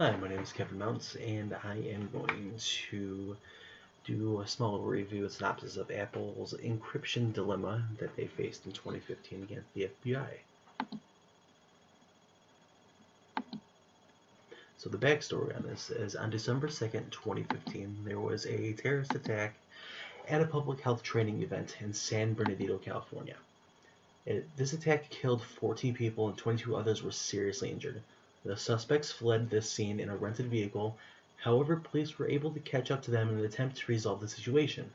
Hi, my name is Kevin Mounts, and I am going to do a small review and synopsis of Apple's encryption dilemma that they faced in 2015 against the FBI. So the backstory on this is on December 2nd, 2015, there was a terrorist attack at a public health training event in San Bernardino, California. This attack killed 14 people and 22 others were seriously injured. The suspects fled this scene in a rented vehicle. However, police were able to catch up to them in an attempt to resolve the situation.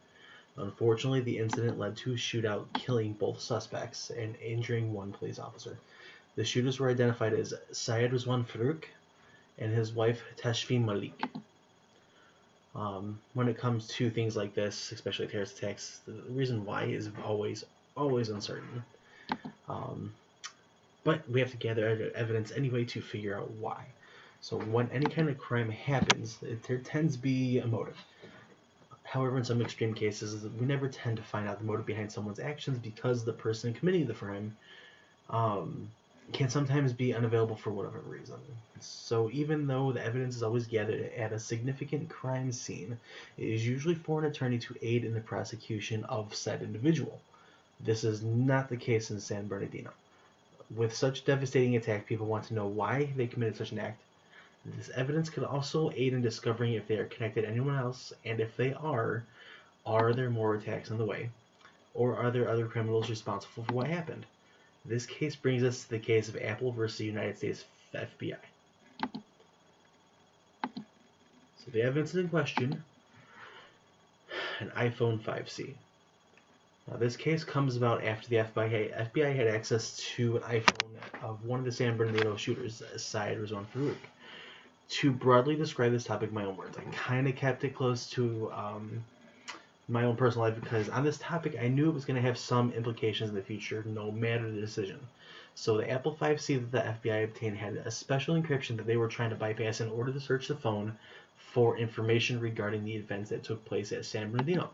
Unfortunately, the incident led to a shootout, killing both suspects and injuring one police officer. The shooters were identified as Syed Rizwan Farouk and his wife Tashfeen Malik. When it comes to things like this, especially terrorist attacks, the reason why is always uncertain. But we have to gather evidence anyway to figure out why. So when any kind of crime happens, there tends to be a motive. However, in some extreme cases, we never tend to find out the motive behind someone's actions because the person committing the crime can sometimes be unavailable for whatever reason. So even though the evidence is always gathered at a significant crime scene, it is usually for an attorney to aid in the prosecution of said individual. This is not the case in San Bernardino. With such devastating attack, people want to know why they committed such an act. This evidence could also aid in discovering if they are connected to anyone else, and if they are there more attacks on the way? Or are there other criminals responsible for what happened? This case brings us to the case of Apple versus the United States FBI. So the evidence in question, an iPhone 5C. Now, this case comes about after the FBI had access to an iPhone of one of the San Bernardino shooters, Syed Rizwan Farouk. To broadly describe this topic in my own words, I kind of kept it close to my own personal life because on this topic I knew it was going to have some implications in the future, no matter the decision. So the Apple 5C that the FBI obtained had a special encryption that they were trying to bypass in order to search the phone for information regarding the events that took place at San Bernardino.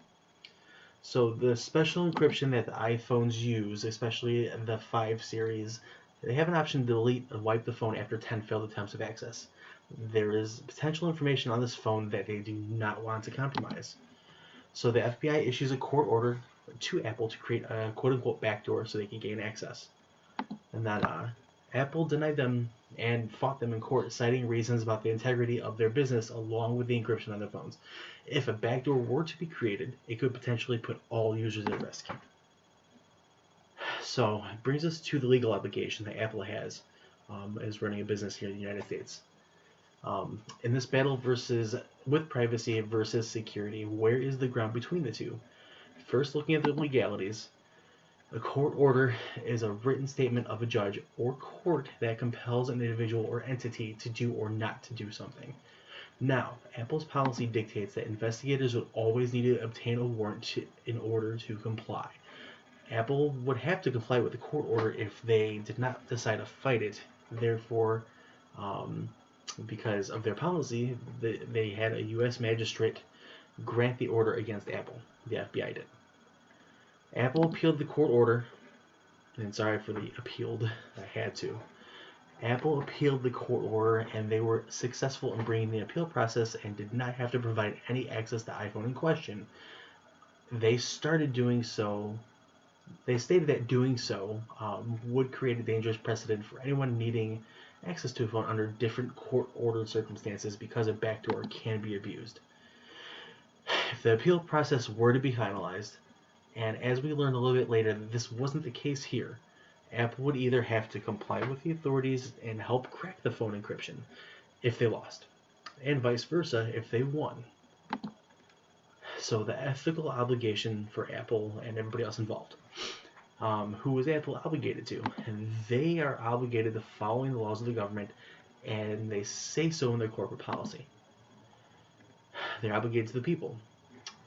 So the special encryption that the iPhones use, especially the 5 series, they have an option to delete and wipe the phone after 10 failed attempts of access. There is potential information on this phone that they do not want to compromise. So the FBI issues a court order to Apple to create a quote-unquote backdoor so they can gain access. And then Apple denied them and fought them in court, citing reasons about the integrity of their business along with the encryption on their phones. If a backdoor were to be created, it could potentially put all users at risk. So it brings us to the legal obligation that Apple has as running a business here in the United States. In this battle with privacy versus security, where is the ground between the two? First, looking at the legalities, a court order is a written statement of a judge or court that compels an individual or entity to do or not to do something. Now, Apple's policy dictates that investigators would always need to obtain a warrant in order to comply. Apple would have to comply with the court order if they did not decide to fight it. Therefore, because of their policy, they had a U.S. magistrate grant the order against Apple. The FBI did. Apple appealed the court order, and sorry for the appealed, I had to. Apple appealed the court order, and they were successful in bringing the appeal process and did not have to provide any access to iPhone in question. They started doing so. They stated that doing so would create a dangerous precedent for anyone needing access to a phone under different court-ordered circumstances because a backdoor can be abused. If the appeal process were to be finalized, and as we learned a little bit later, this wasn't the case here, Apple would either have to comply with the authorities and help crack the phone encryption if they lost, and vice versa if they won. So the ethical obligation for Apple and everybody else involved. Who is Apple obligated to? And they are obligated to following the laws of the government, and they say so in their corporate policy. They're obligated to the people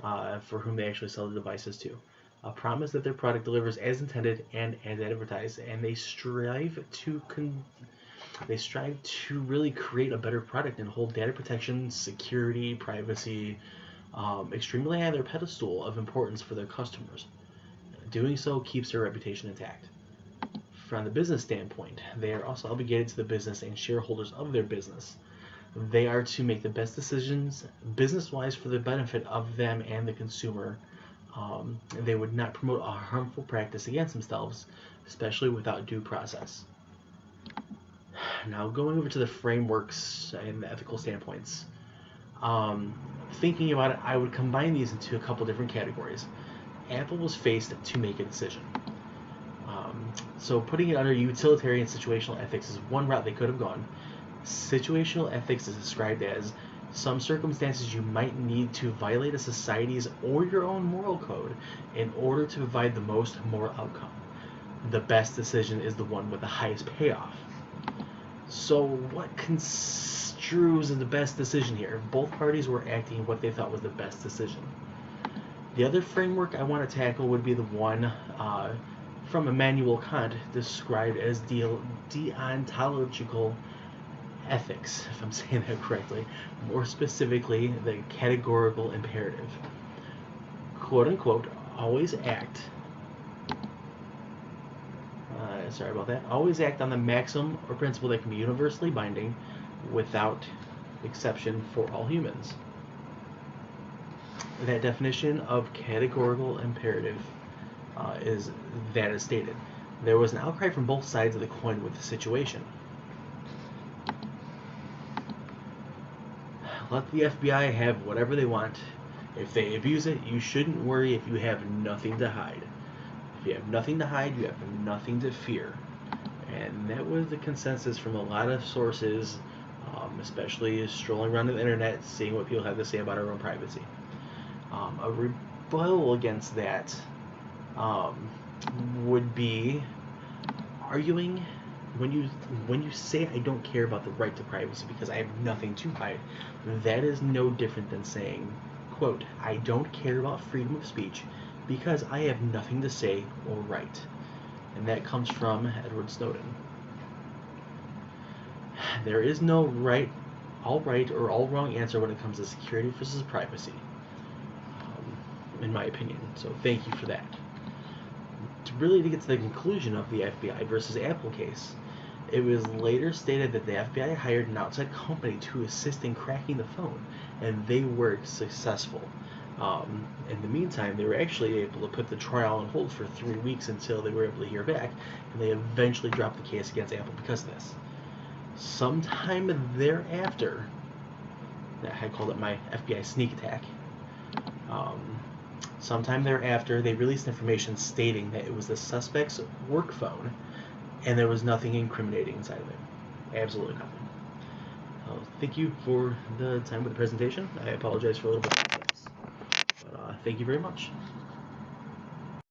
for whom they actually sell the devices to. A promise that their product delivers as intended and as advertised, and they strive to really create a better product and hold data protection, security, privacy extremely high on their pedestal of importance for their customers. Doing so keeps their reputation intact. From the business standpoint, they are also obligated to the business and shareholders of their business. They are to make the best decisions business-wise for the benefit of them and the consumer. They would not promote a harmful practice against themselves, especially without due process. Now, going over to the frameworks and the ethical standpoints. Thinking about it, I would combine these into a couple different categories. Apple was faced to make a decision. So putting it under utilitarian situational ethics is one route they could have gone. Situational ethics is described as some circumstances you might need to violate a society's or your own moral code in order to provide the most moral outcome. The best decision is the one with the highest payoff. So what construes the best decision here? Both parties were acting what they thought was the best decision. The other framework I want to tackle would be the one from Immanuel Kant described as deontological ethics, if I'm saying that correctly, more specifically the categorical imperative. Quote unquote, always act always act on the maxim or principle that can be universally binding without exception for all humans. That definition of categorical imperative is that is stated. There was an outcry from both sides of the coin with the situation. Let the FBI have whatever they want. If they abuse it, you shouldn't worry if you have nothing to hide. If you have nothing to hide, you have nothing to fear. And that was the consensus from a lot of sources, especially strolling around the internet, seeing what people have to say about our own privacy. A rebuttal against that would be arguing when you say I don't care about the right to privacy because I have nothing to hide. That is no different than saying, quote, I don't care about freedom of speech because I have nothing to say or write. And that comes from Edward Snowden. There is no all right or all wrong answer when it comes to security versus privacy, in my opinion. So thank you for that. To get to the conclusion of the FBI versus Apple case, it was later stated that the FBI hired an outside company to assist in cracking the phone, and they were successful. In the meantime, they were actually able to put the trial on hold for 3 weeks until they were able to hear back, and they eventually dropped the case against Apple because of this. Sometime thereafter, I called it my FBI sneak attack. Sometime thereafter, they released information stating that it was the suspect's work phone, and there was nothing incriminating inside of it. Absolutely nothing. Thank you for the time with the presentation. I apologize for a little bit of this, but thank you very much.